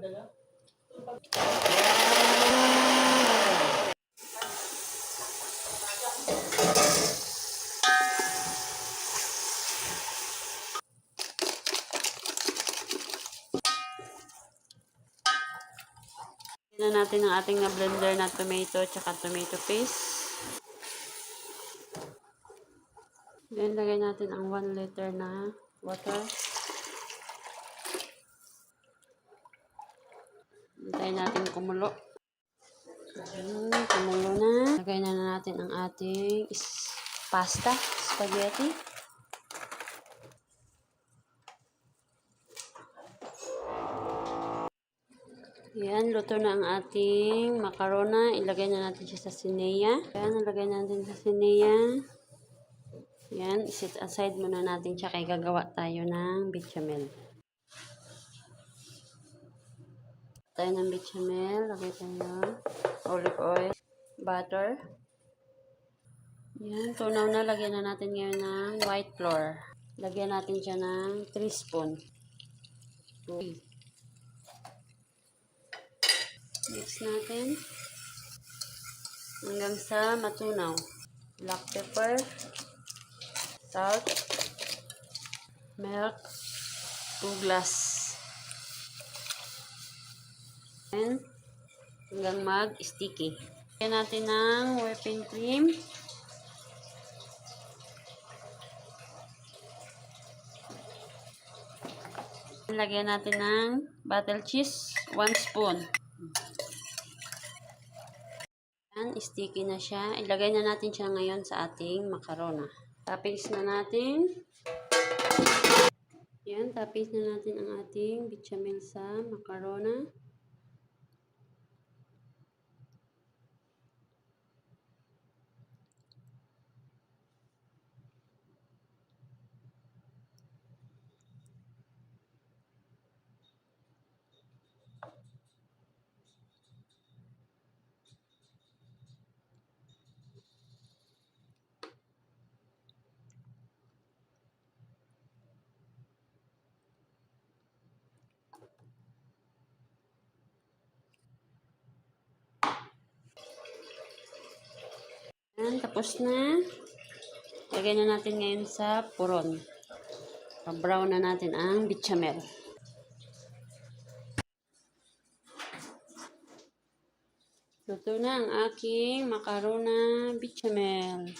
Na natin ang ating na blender na tomato tsaka tomato paste. Then, lagay natin ang 1 liter na water. Hintayin natin kumulo. Kumulo na. Lagay na natin ang ating pasta, spaghetti. Yan, luto na ang ating macarona. Ilagay na natin siya sa sineya. Yan, ilagay natin sa sineya. Yan, set aside muna natin siya kaya gagawa tayo ng bechamel. Tayo ng bechamel. Lagay tayo olive oil, butter. Yan, tunaw na. Lagyan na natin ngayon ng white flour. Lagyan natin siya ng 3 spoon. Mix natin hanggang sa matunaw. Black pepper, salt, milk, 2 glass. And hanggang mag-sticky. Lagyan natin ng whipping cream. Lagyan natin ng butter cheese, 1 spoon. Yan, sticky na siya. Ilagay na natin siya ngayon sa ating macarona. Toppings na natin. Yan, toppings na natin ang ating bechamel sa macarona. Yan, tapos na. Lagay na natin ngayon sa puron. Pa-brown na natin ang bechamel. Luto na ang aking macarona bechamel.